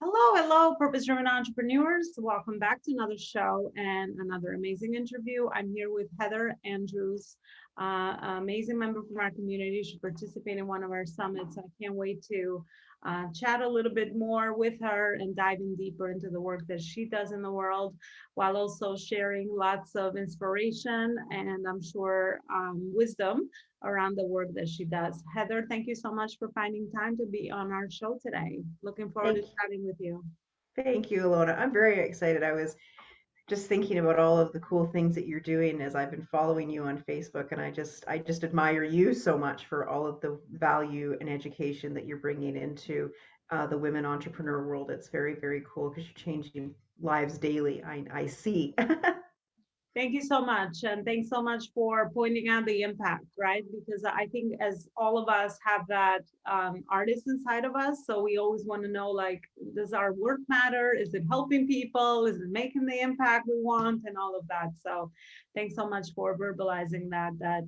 Hello, purpose-driven entrepreneurs. Welcome back to another show and another amazing interview. I'm here with Heather Andrews, amazing member from our community. She participated in one of our summits. I can't wait to chat a little bit more with her and dive in deeper into the work that she does in the world, while also sharing lots of inspiration and I'm sure wisdom around the work that she does. Heather, thank you so much for finding time to be on our show today. Looking forward to Thank, chatting with you. thank you, Elona. I'm very excited. I was just thinking about all of the cool things that you're doing as I've been following you on Facebook, and I just admire you so much for all of the value and education that you're bringing into the women entrepreneur world. It's very, very cool because you're changing lives daily. I see. Thank you so much. And thanks so much for pointing out the impact, right? Because I think as all of us have that artist inside of us, so we always want to know, like, does our work matter? Is it helping people? Is it making the impact we want and all of that? So thanks so much for verbalizing that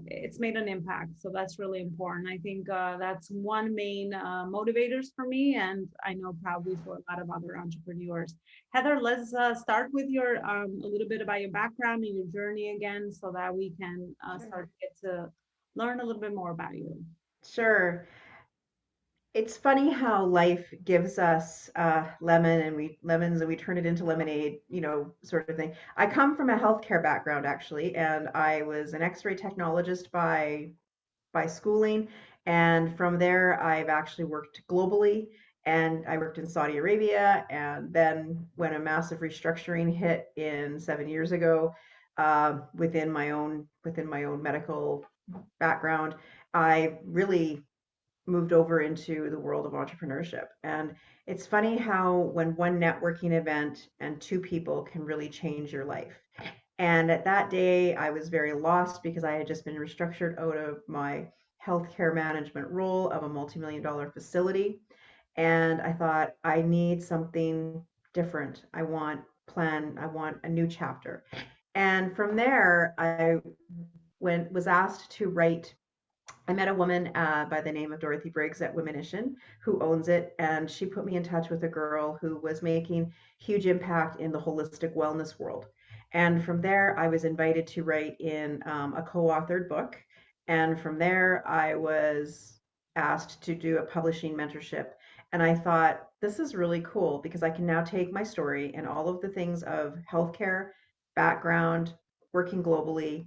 it's made an impact. So that's really important. I think that's one main motivators for me, and I know probably for a lot of other entrepreneurs. Heather, let's start with your a little bit about your background and your journey again, so that we can start Sure. to get to learn a little bit more about you. Sure. It's funny how life gives us lemons and we turn it into lemonade, sort of thing. I come from a healthcare background actually, and I was an X-ray technologist by schooling, and from there I've actually worked globally, and I worked in Saudi Arabia, and then when a massive restructuring hit in 7 years ago, within my own medical background, I really moved over into the world of entrepreneurship. And it's funny how when one networking event and two people can really change your life. And at that day, I was very lost because I had just been restructured out of my healthcare management role of a multi-million dollar facility. And I thought, I need something different. I want a new chapter. And from there, was asked to write. I met a woman by the name of Dorothy Briggs at Womanition, who owns it, and she put me in touch with a girl who was making huge impact in the holistic wellness world. And from there, I was invited to write in a co-authored book. And from there, I was asked to do a publishing mentorship. And I thought, this is really cool because I can now take my story and all of the things of healthcare background, working globally,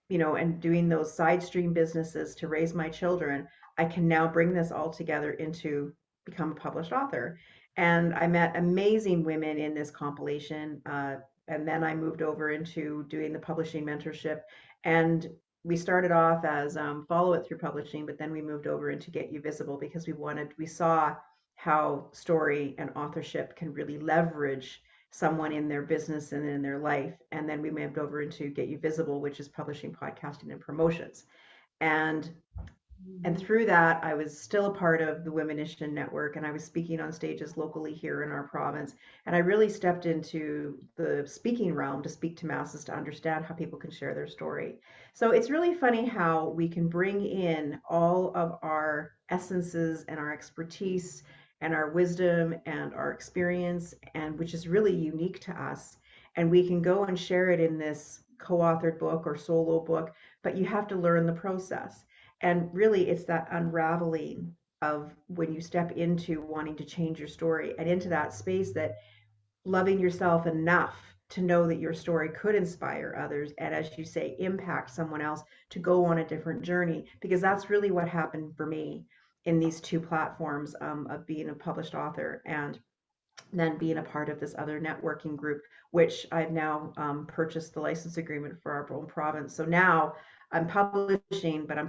and doing those side stream businesses to raise my children, I can now bring this all together into become a published author. And I met amazing women in this compilation. And then I moved over into doing the publishing mentorship. And we started off as Follow It Through Publishing, but then we moved over into Get You Visible because we saw how story and authorship can really leverage someone in their business and in their life. And then we moved over into Get You Visible, which is publishing, podcasting, and promotions. And and Mhm. through that, I was still a part of the Womanition Network, and I was speaking on stages locally here in our province. And I really stepped into the speaking realm to speak to masses to understand how people can share their story. So it's really funny how we can bring in all of our essences and our expertise and our wisdom and our experience, and which is really unique to us. And we can go and share it in this co-authored book or solo book, but you have to learn the process. And really, it's that unraveling of when you step into wanting to change your story and into that space that loving yourself enough to know that your story could inspire others and, as you say, impact someone else to go on a different journey. Because that's really what happened for me in these two platforms, of being a published author and then being a part of this other networking group, which I've now purchased the license agreement for our own province. So now I'm publishing and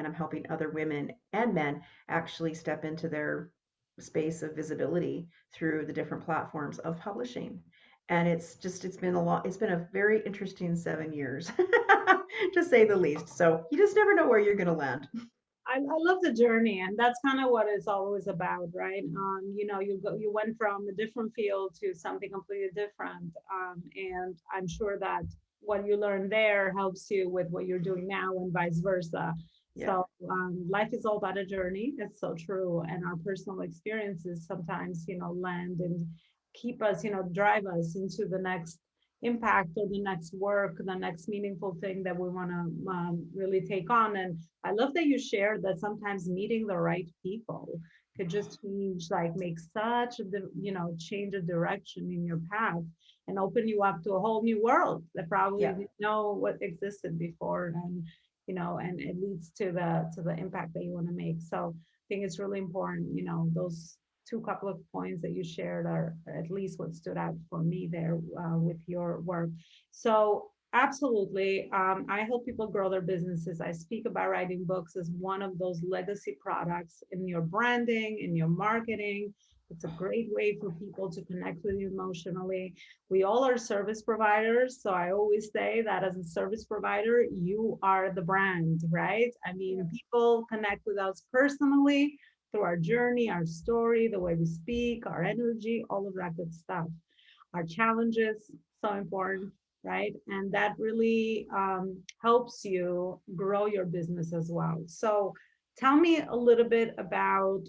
I'm helping other women and men actually step into their space of visibility through the different platforms of publishing. And it's been a very interesting 7 years, to say the least. So you just never know where you're going to land. I love the journey, and that's kind of what it's always about, right? You went from a different field to something completely different, and I'm sure that what you learned there helps you with what you're doing now, and vice versa. Yeah. So life is all about a journey. It's so true. And our personal experiences sometimes, land and keep us, drive us into the next impact or the next work, the next meaningful thing that we want to really take on. And I love that you shared that sometimes meeting the right people could just change, like make such a, change of direction in your path and open you up to a whole new world that probably Yeah. didn't know what existed before. And and it leads to the impact that you want to make. So I think it's really important, those two couple of points that you shared are at least what stood out for me there with your work. So absolutely, I help people grow their businesses. I speak about writing books as one of those legacy products in your branding, in your marketing. It's a great way for people to connect with you emotionally. We all are service providers. So I always say that as a service provider, you are the brand, right? I Yeah. mean, people connect with us personally through our journey, our story, the way we speak, our energy, all of that good stuff. Our challenges, so important, right? And that really helps you grow your business as well. So tell me a little bit about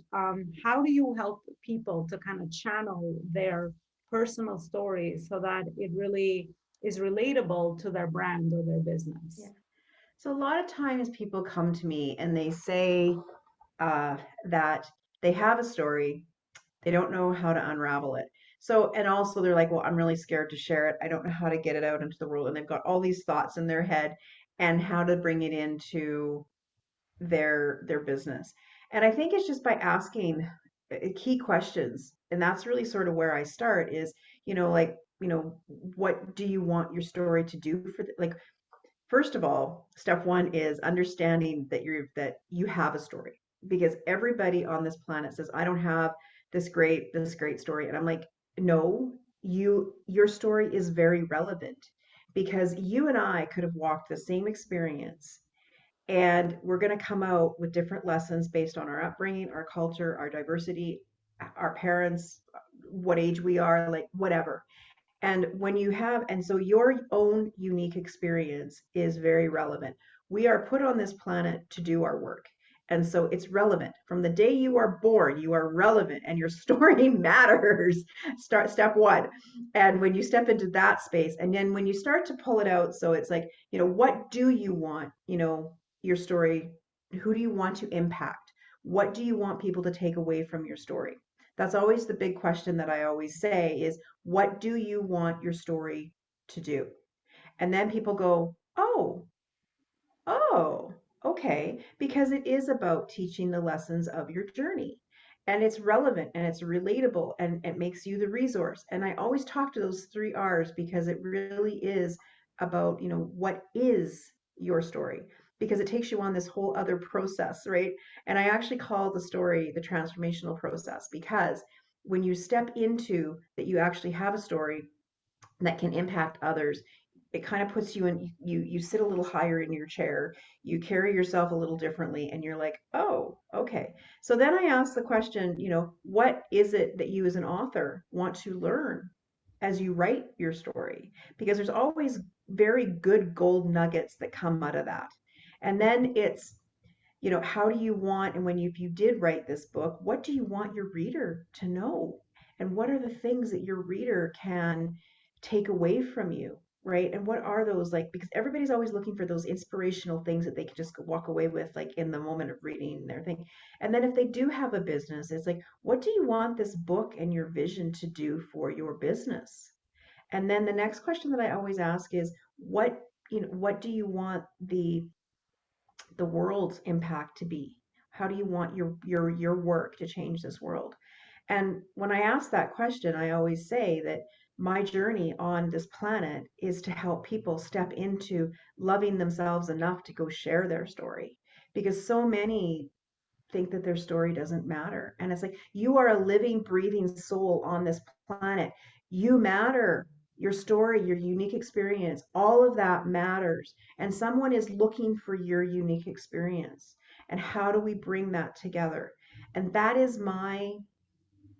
how do you help people to kind of channel their personal stories so that it really is relatable to their brand or their Yeah. business. So a lot of times people come to me and they say uh, that they have a story, they don't know how to unravel it. So, and also they're like, well, I'm really scared to share it. I don't know how to get it out into the world. And they've got all these thoughts in their head and how to bring it into their business. And I think it's just by asking key questions. And that's really sort of where I start is, like, what do you want your story to do for like first of all, step one is understanding that you have a story because everybody on this planet says, I don't have this great story. And I'm like, no, your story is very relevant because you and I could have walked the same experience and we're going to come out with different lessons based on our upbringing, our culture, our diversity, our parents, what age we are, like whatever. And when you have, and so your own unique experience is very relevant. We are put on this planet to do our work. And so it's relevant. From the day you are born, you are relevant and your story matters. Start step one. And when you step into that space, and then when you start to pull it out, so it's like, what do you want, your story, who do you want to impact? What do you want people to take away from your story? That's always the big question that I always say is, what do you want your story to do? And then people go, oh, okay, because it is about teaching the lessons of your journey. And it's relevant and it's relatable and it makes you the resource. And I always talk to those three R's because it really is about, what is your story? Because it takes you on this whole other process, right? And I actually call the story the transformational process because when you step into that, you actually have a story that can impact others, it kind of puts you in, you sit a little higher in your chair, you carry yourself a little differently, and you're like, oh, okay. So then I ask the question, what is it that you as an author want to learn as you write your story? Because there's always very good gold nuggets that come out of that. And then it's, how do you want, and when if you did write this book, what do you want your reader to know? And what are the things that your reader can take away from you, right? And what are those like, because everybody's always looking for those inspirational things that they can just walk away with, like in the moment of reading their thing. And then if they do have a business, it's like, what do you want this book and your vision to do for your business? And then the next question that I always ask is, what do you want the world's impact to be? How do you want your work to change this world? And when I ask that question, I always say that my journey on this planet is to help people step into loving themselves enough to go share their story. Because so many think that their story doesn't matter. And it's like, you are a living, breathing soul on this planet. You matter. Your story, your unique experience, all of that matters. And someone is looking for your unique experience. And how do we bring that together? And that is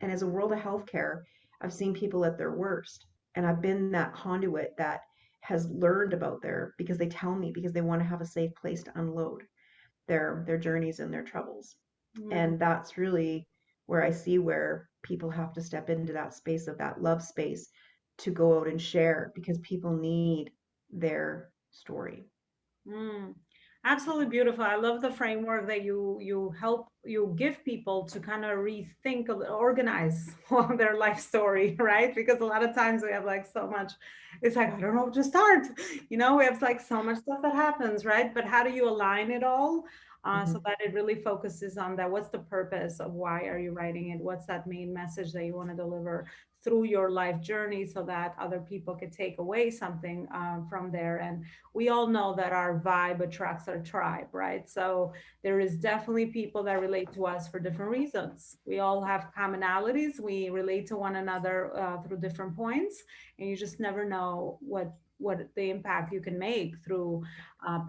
and as a world of healthcare, I've seen people at their worst. And I've been that conduit that has learned about because they tell me because they want to have a safe place to unload. their journeys and their troubles. Mm. And that's really where I see where people have to step into that space of that love space to go out and share because people need their story. Mm, absolutely beautiful. I love the framework that you give people to kind of rethink, organize their life story, right? Because a lot of times we have like so much, it's like I don't know where to start. We have like so much stuff that happens, right? But how do you align it all? So Hmm. that it really focuses on that. What's the purpose of why are you writing it? What's that main message that you want to deliver through your life journey so that other people could take away something from there? And we all know that our vibe attracts our tribe, right? So there is definitely people that relate to us for different reasons. We all have commonalities. We relate to one another through different points, and you just never know what the impact you can make through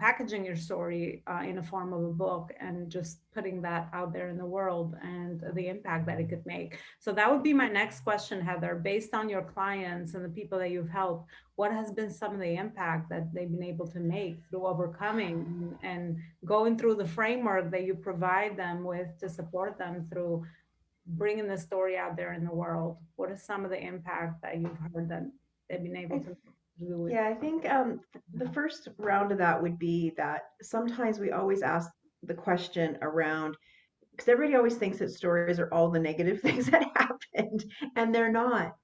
packaging your story in a form of a book and just putting that out there in the world and the impact that it could make. So that would be my next question, Heather. Based on your clients and the people that you've helped, what has been some of the impact that they've been able to make through overcoming and going through the framework that you provide them with to support them through bringing the story out there in the world? What is some of the impact that you've heard that they've been able I, to do it? yeah, I think the first round of that would be that sometimes we always ask the question around because everybody always thinks that stories are all the negative things that happened, and they're not.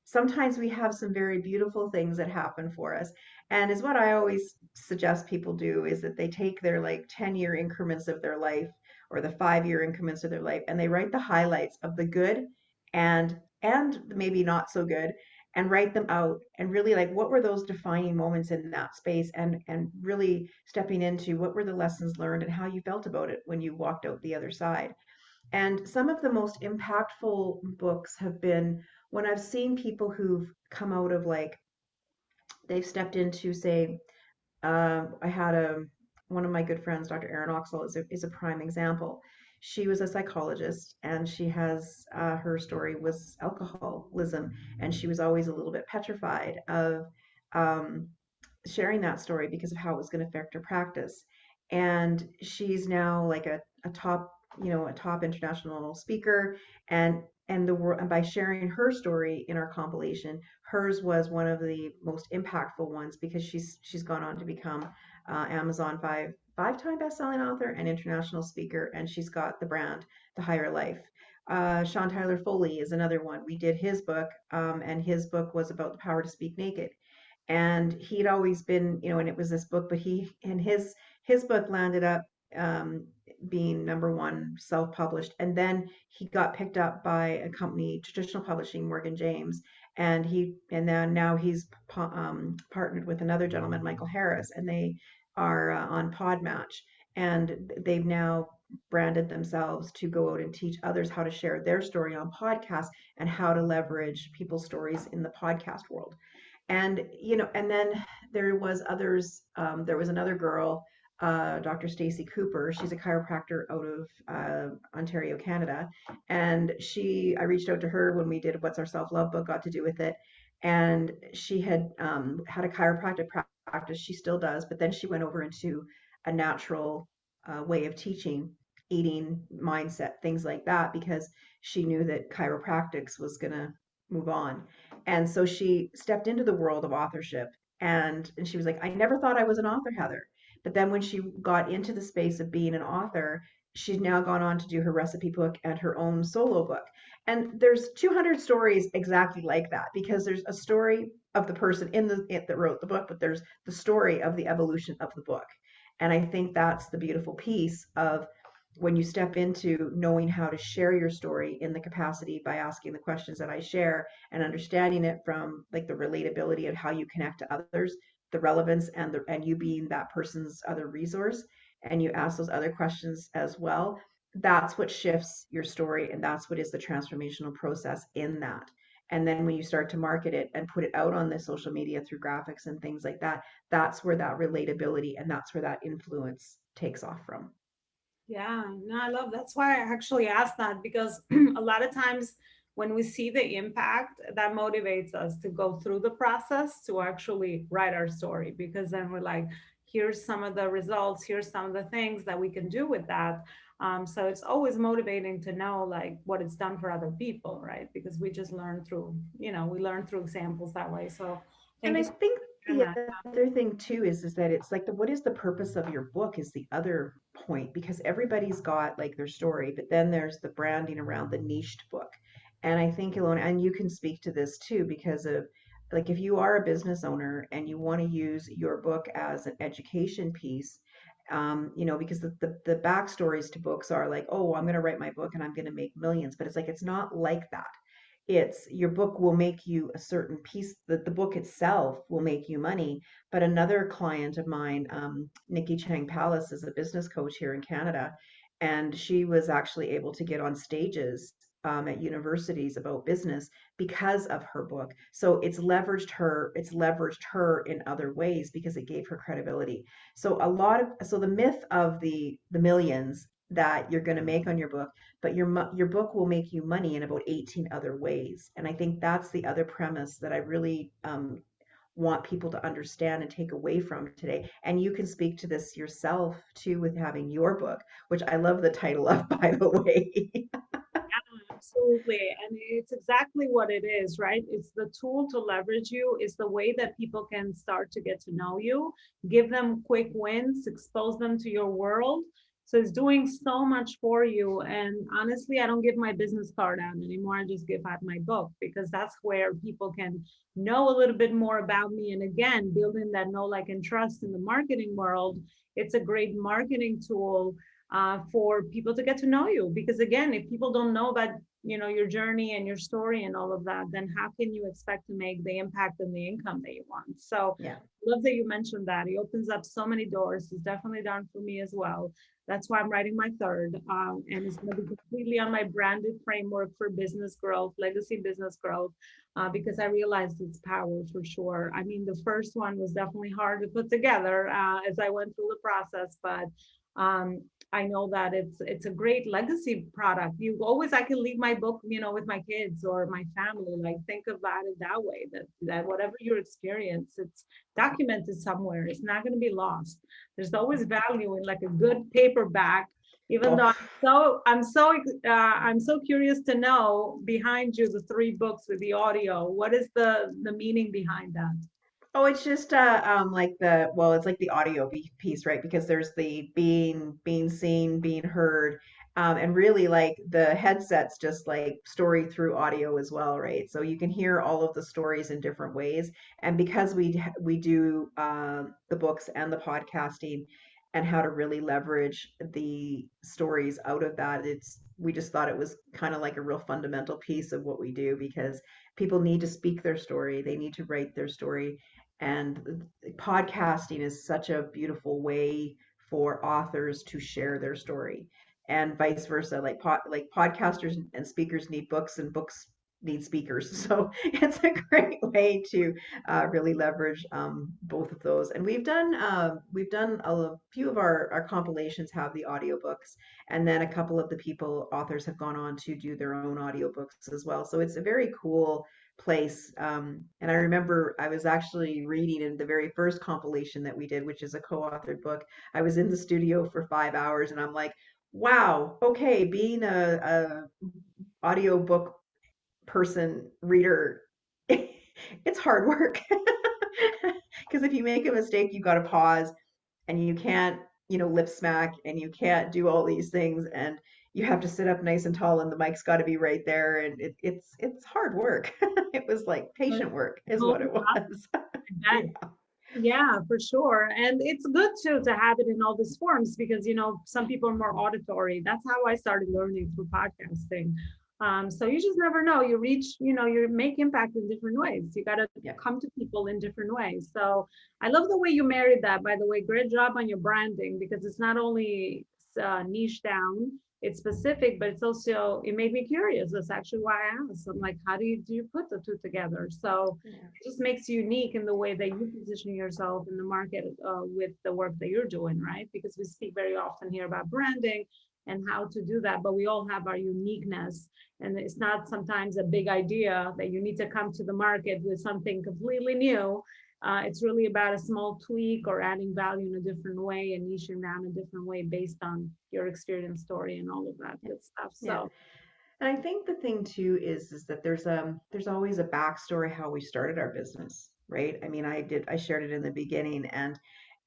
Sometimes we have some very beautiful things that happen for us. And is what I always suggest people do is that they take their like 10-year increments of their life or the 5-year increments of their life and they write the highlights of the good and maybe not so good and write them out and really like what were those defining moments in that space and really stepping into what were the lessons learned and how you felt about it when you walked out the other side. And some of the most impactful books have been when I've seen people who've come out of like, they've stepped into, say, I had one of my good friends, Dr. Erin Oxel, is a prime example. She was a psychologist, and she has her story was alcoholism, and she was always a little bit petrified of um, sharing that story because of how it was going to affect her practice. And she's now like a top, a top international speaker, and the world, and by sharing her story in our compilation, hers was one of the most impactful ones because she's gone on to become Amazon five-time best-selling author and international speaker, and she's got the brand The Higher Life. Sean Tyler Foley is another one. We did his book, and his book was about the power to speak naked. And he'd always been, and it was this book, but his book landed up um, being number one self-published, and then he got picked up by a company, traditional publishing, Morgan James, and then now he's partnered with another gentleman, Michael Harris, and they are on Podmatch, and they've now branded themselves to go out and teach others how to share their story on podcasts and how to leverage people's stories in the podcast world. And and then there was others. There was another girl, Dr. Stacy Cooper. She's a chiropractor out of Ontario, Canada, and I reached out to her when we did What's Our Self Love book, got to do with it, and she had a chiropractic practice. She still does, but then she went over into a natural way of teaching, eating, mindset, things like that, because she knew that chiropractics was going to move on. And so she stepped into the world of authorship, and she was like, I never thought I was an author, Heather. But then when she got into the space of being an author, she's now gone on to do her recipe book and her own solo book. And there's 200 stories exactly like that because there's a story of the person that wrote the book, but there's the story of the evolution of the book. And I think that's the beautiful piece of when you step into knowing how to share your story in the capacity by asking the questions that I share and understanding it from like the relatability of how you connect to others, the relevance and you being that person's other resource, and you ask those other questions as well. That's what shifts your story, and that's what is the transformational process in that. And then when you start to market it and put it out on the social media through graphics and things like that, that's where that relatability and that's where that influence takes off from. Yeah, no, I love that's why I actually asked that because a lot of times when we see the impact, that motivates us to go through the process to actually write our story because then we're like, here's some of the results, here's some of the things that we can do with that. So it's always motivating to know like what it's done for other people, right? Because we just learn through, we learn through examples that way. So thank And you I so much think for sharing the that. other thing too is that it's like the what is the purpose of your book is the other point, because everybody's got like their story, but then there's the branding around the niched book. And I think Ilona, and you can speak to this too, because of like if you are a business owner and you want to use your book as an education piece, because the backstories to books are like, oh, I'm going to write my book and I'm going to make millions, but it's like it's not like that. It's your book will make you a certain piece, that the book itself will make you money. But another client of mine, Nikki Chang Palace, is a business coach here in Canada, and she was actually able to get on stages at universities about business because of her book. So it's leveraged her in other ways because it gave her credibility. So so the myth of the millions that you're going to make on your book, but your book will make you money in about 18 other ways. And I think that's the other premise that I really want people to understand and take away from today. And you can speak to this yourself too with having your book, which I love the title of, by the way. Absolutely. And it's exactly what it is, right? It's the tool to leverage you, it's the way that people can start to get to know you, give them quick wins, expose them to your world. So it's doing so much for you. And honestly, I don't give my business card out anymore. I just give out my book because that's where people can know a little bit more about me. And again, building that know, like, and trust in the marketing world, it's a great marketing tool for people to get to know you. Because again, if people don't know about your journey and your story and all of that, then how can you expect to make the impact and the income that you want? So Yeah. love that you mentioned that. It opens up so many doors. It's definitely done for me as well. That's why I'm writing my third, and it's going to be completely on my branded framework for business growth, legacy business growth, because I realized its power for sure. I mean, the first one was definitely hard to put together as I went through the process, but um, I know that it's a great legacy product. I can leave my book, with my kids or my family. Like think about it that way. That whatever your experience, it's documented somewhere. It's not going to be lost. There's always value in like a good paperback. Even Oh, though I'm so curious to know behind you the three books with the audio. What is the meaning behind that? Oh, it's just like it's like the audio piece, right? Because there's the being seen, being heard, and really like the headsets just like story through audio as well, right? So you can hear all of the stories in different ways. And because we do the books and the podcasting and how to really leverage the stories out of that, we just thought it was kind of like a real fundamental piece of what we do, because people need to speak their story, they need to write their story, and podcasting is such a beautiful way for authors to share their story, and vice versa. Like podcasters and speakers need books, and books need speakers. So it's a great way to really leverage both of those. And we've done a few of our compilations have the audiobooks, and then a couple of the authors have gone on to do their own audiobooks as well. So it's a very cool place. And I remember I was actually reading in the very first compilation that we did, which is a co-authored book. I was in the studio for 5 hours, and I'm like, wow, okay, being a audiobook person reader, it's hard work. Because if you make a mistake, you got to pause, and you can't, lip smack, and you can't do all these things, and you have to sit up nice and tall, and the mic's got to be right there, and it's hard work. It was like patient work is Oh, what it was. that Yeah. Yeah, for sure. And it's good too to have it in all these forms because, some people are more auditory. That's how I started learning through podcasting. So you just never know. You reach, you make impact in different ways. You got to Yeah. come to people in different ways. So I love the way you married that, by the way. Great job on your branding because it's not only niche down, it's specific, but it's also, it made me curious. That's actually why I asked. I'm like, how do you put the two together? So Yeah. it just makes you unique in the way that you position yourself in the market with the work that you're doing, right? Because we speak very often here about branding and how to do that, but we all have our uniqueness. And it's not sometimes a big idea that you need to come to the market with something completely new. It's really about a small tweak or adding value in a different way and niching down a different way based on your experience story and all of that Yeah. good stuff. Yeah. So And I think the thing too is that there's always a backstory how we started our business, right? I mean, I shared it in the beginning, and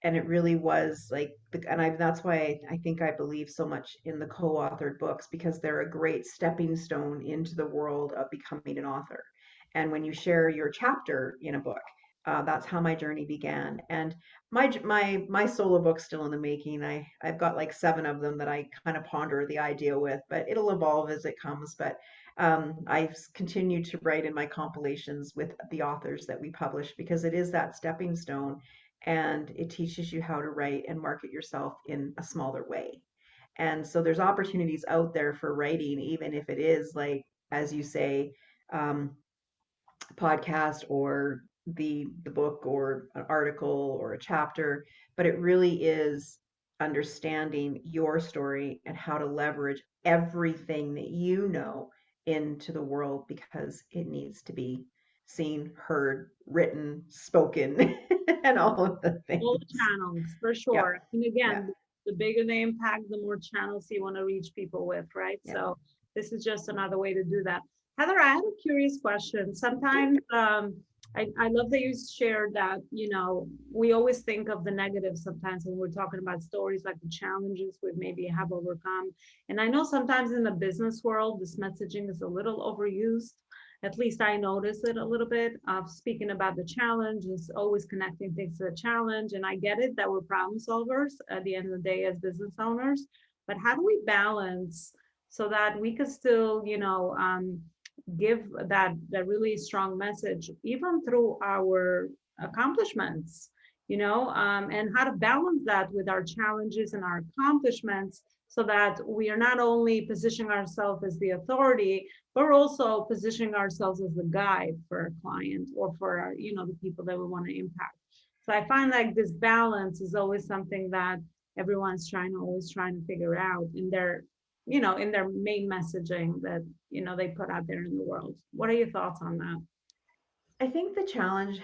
it really was like and that's why I think I believe so much in the co-authored books, because they're a great stepping stone into the world of becoming an author. And when you share your chapter in a book, that's how my journey began. And my solo book's still in the making. I've got like 7 of them that I kind of ponder the idea with, but it'll evolve as it comes. But I've continued to write in my compilations with the authors that we publish, because it is that stepping stone, and it teaches you how to write and market yourself in a smaller way. And so there's opportunities out there for writing, even if it is like, as you say, um, podcast or the book or an article or a chapter, but it really is understanding your story and how to leverage everything that you know into the world, because it needs to be seen, heard, written, spoken, and all of the all the things. channels for Yeah, sure. And yeah, again, the bigger the impact, the more channels you want to reach people with, right? yeah. So this is just another way to do that. Heather, I have a curious question. Sometimes I love that you shared that, we always think of the negative sometimes when we're talking about stories like the challenges we maybe have overcome. And I know sometimes in the business world, this messaging is a little overused. At least I notice it a little bit of speaking about the challenge, is always connecting things to the challenge. And I get it that we're problem solvers at the end of the day as business owners, but how do we balance so that we could still, give that really strong message even through our accomplishments, and how to balance that with our challenges and our accomplishments so that we are not only positioning ourselves as the authority, but we're also positioning ourselves as the guide for our client or for our, the people that we want to impact. So I find like this balance is always something that everyone's always trying to figure out in their, in their main messaging that, they put out there in the world. What are your thoughts on that? I think the challenge,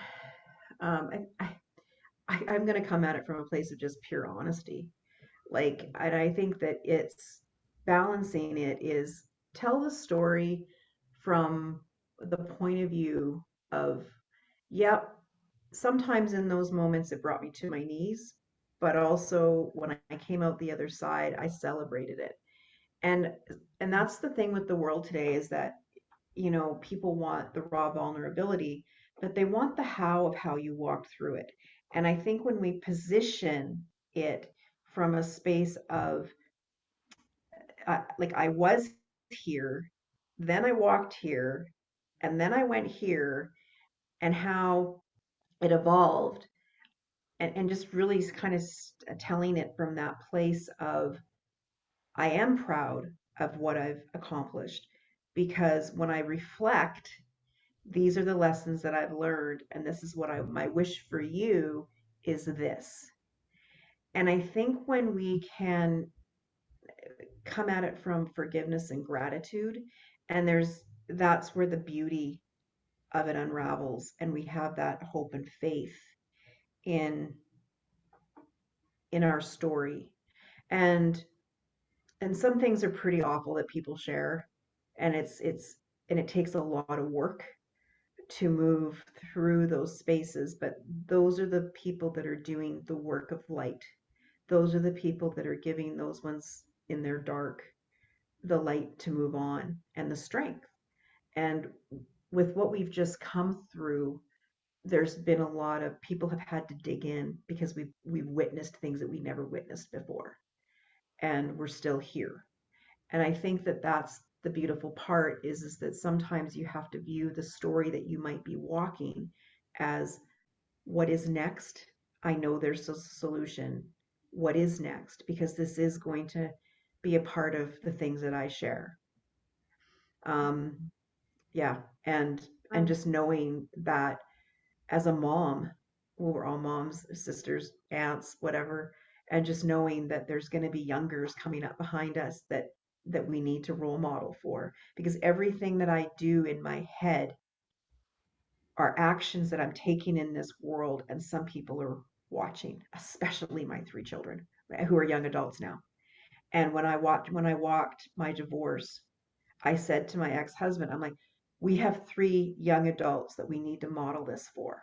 I'm going to come at it from a place of just pure honesty. Like, and I think that it's balancing it is tell the story from the point of view of, yep, sometimes in those moments it brought me to my knees, but also when I came out the other side, I celebrated it. And and that's the thing with the world today, is that, people want the raw vulnerability, but they want the how of how you walked through it. And I think when we position it from a space of, like, I was here, then I walked here, and then I went here, and how it evolved, and just really kind of telling it from that place of, I am proud of what I've accomplished, because when I reflect, these are the lessons that I've learned, and this is what my wish for you is this. And I think when we can come at it from forgiveness and gratitude, and that's where the beauty of it unravels, and we have that hope and faith in our story. And some things are pretty awful that people share, and it takes a lot of work to move through those spaces, but those are the people that are doing the work of light. Those are the people that are giving those ones in their dark the light to move on, and the strength. And with what we've just come through, there's been a lot of people have had to dig in, because we've witnessed things that we never witnessed before, and we're still here. And I think that that's the beautiful part, is that sometimes you have to view the story that you might be walking as, what is next? I know there's a solution. What is next? Because this is going to be a part of the things that I share. Um, yeah, and Um, just knowing that as a mom, well, we're all moms, sisters, aunts, whatever, and just knowing that there's going to be youngers coming up behind us that we need to role model for, because everything that I do in my head are actions that I'm taking in this world, and some people are watching, especially my three children, right, who are young adults now. And when I walked my divorce, I said to my ex-husband, I'm like, we have three young adults that we need to model this for.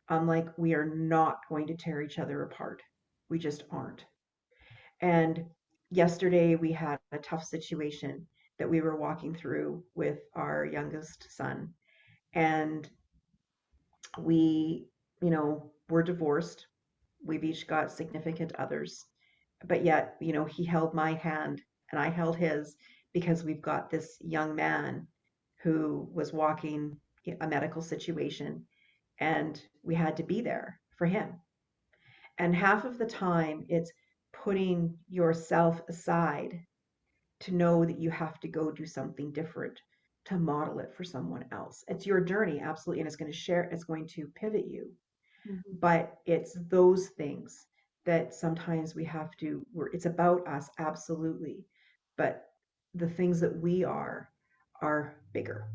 I'm like, we are not going to tear each other apart. We just aren't. And yesterday we had a tough situation that we were walking through with our youngest son. And we, we're divorced. We've each got significant others. But yet, he held my hand and I held his, because we've got this young man who was walking a medical situation, and we had to be there for him. And half of the time, it's putting yourself aside to know that you have to go do something different to model it for someone else. It's your journey, absolutely, and it's going to pivot you. Mhm. But it's those things that sometimes we have to, it's about us, absolutely. But the things that we are bigger.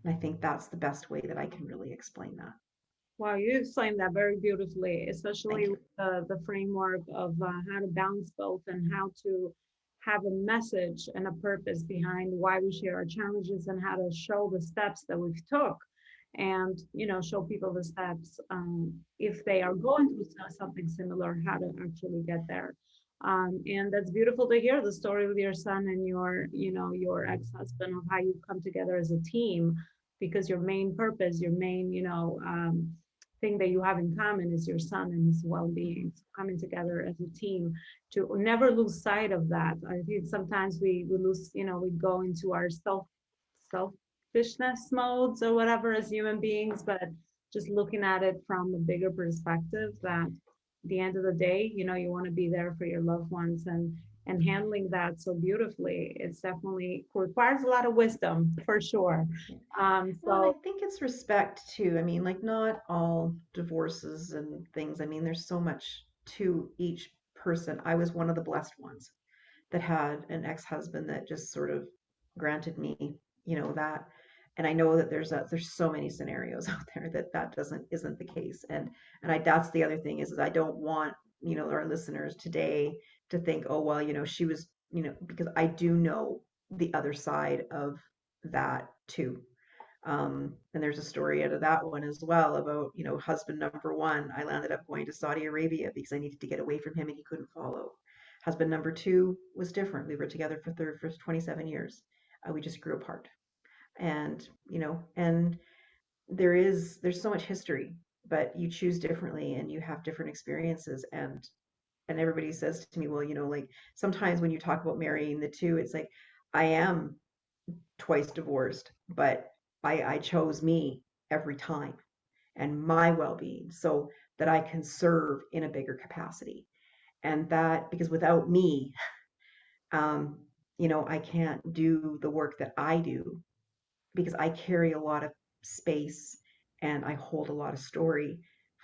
And I think that's the best way that I can really explain that. Wow, you explained that very beautifully, Thank especially you. with the framework of how to balance both and how to have a message and a purpose behind why we share our challenges and how to show the steps that we've took and show people the steps if they are going through something similar, how to actually get there. And that's beautiful to hear the story with your son and your ex-husband of how you've come together as a team because your main purpose, your main, thing that you have in common is your son and his well-being. So coming together as a team to never lose sight of that. I think sometimes we lose, we go into our selfishness modes or whatever as human beings, but just looking at it from a bigger perspective that at the end of the day, you want to be there for your loved ones and handling that so beautifully. It's definitely requires a lot of wisdom for sure. Yeah. Well, and I So think it's respect too. I mean, like, not all divorces and things. I mean, there's so much to each person. I was one of the blessed ones that had an ex-husband that just sort of granted me, that. And I know that there's so many scenarios out there that isn't the case. And that's the other thing is I don't want, our listeners today to think, oh, well, she was, because I do know the other side of that too. And there's a story out of that one as well about, husband number one. I landed up going to Saudi Arabia because I needed to get away from him and he couldn't follow. Husband number two was different. We were together for 27 years. We just grew apart. And, and there's so much history, but you choose differently and you have different experiences. And everybody says to me, well, like sometimes when you talk about marrying the two, it's like, I am twice divorced, but I chose me every time and my well-being so that I can serve in a bigger capacity. And that, because without me, um, I can't do the work that I do because I carry a lot of space and I hold a lot of story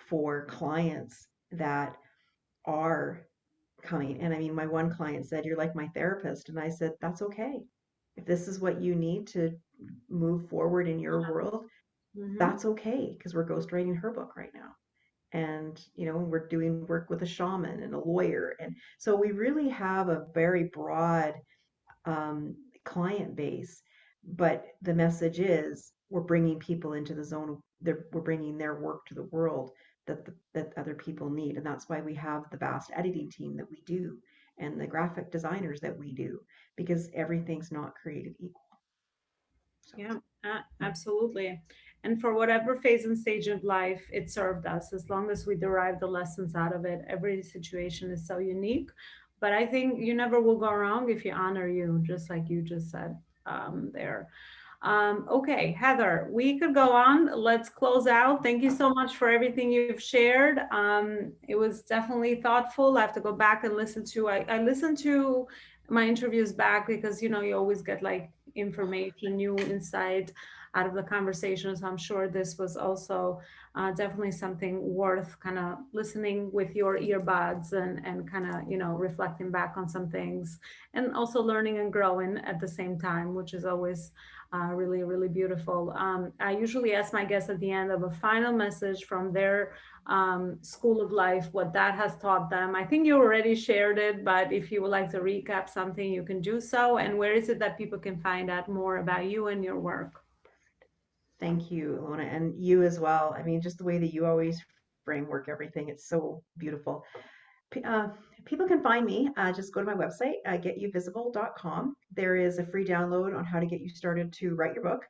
for clients that are coming. And I mean, my one client said, "You're like my therapist." And I said, "That's okay. If this is what you need to move forward in your world, mhm. that's okay." Because we're ghostwriting her book right now. And, we're doing work with a shaman and a lawyer. And so we really have a very broad client base. But the message is we're bringing people into the zone. We're bringing their work to the world that other people need, and that's why we have the vast editing team that we do and the graphic designers that we do, because everything's not created equal. So Yeah, absolutely. And for whatever phase and stage of life it served us, as long as we derive the lessons out of it, every situation is so unique. But I think you never will go wrong if you honor you, just like you just said there. Okay, Heather, we could go on. Let's close out. Thank you so much for everything you've shared. It was definitely thoughtful. I have to go back and listen to, I listened to my interviews back because, you always get like information, new insight. out of the conversation. So I'm sure this was also definitely something worth kind of listening with your earbuds and kind of, reflecting back on some things and also learning and growing at the same time, which is always really, really beautiful. I usually ask my guests at the end of a final message from their school of life, what that has taught them. I think you already shared it, but if you would like to recap something, you can do so. And where is it that people can find out more about you and your work? Thank you, Ilona, and you as well. I mean, just the way that you always framework everything, it's so beautiful. P- Uh, People can find me. Just go to my website, getyouvisible.com. There is a free download on how to get you started to write your book.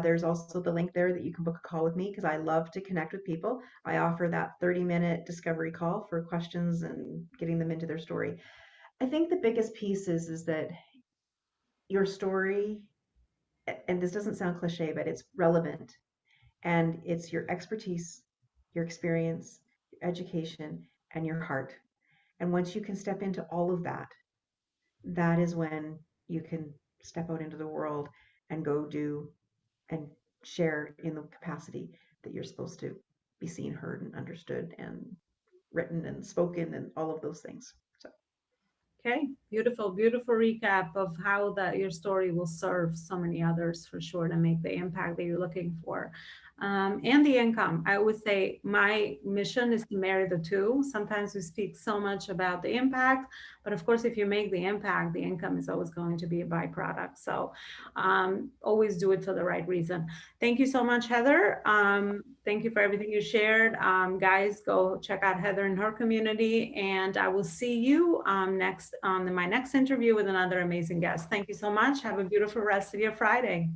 There's also the link there that you can book a call with me because I love to connect with people. I offer that 30-minute discovery call for questions and getting them into their story. I think the biggest piece is that your story, and this doesn't sound cliche, but it's relevant, and it's your expertise, your experience, your education, and your heart. And once you can step into all of that, that is when you can step out into the world and go do and share in the capacity that you're supposed to be seen, heard, and understood, and written and spoken, and all of those things. So, Okay, beautiful, beautiful recap of how that your story will serve so many others for sure to make the impact that you're looking for. And the income. I would say my mission is to marry the two. Sometimes we speak so much about the impact, but of course, if you make the impact, the income is always going to be a byproduct. So always do it for the right reason. Thank you so much, Heather. Thank you for everything you shared. Guys, go check out Heather and her community, and I will see you next on my next interview with another amazing guest. Thank you so much. Have a beautiful rest of your Friday.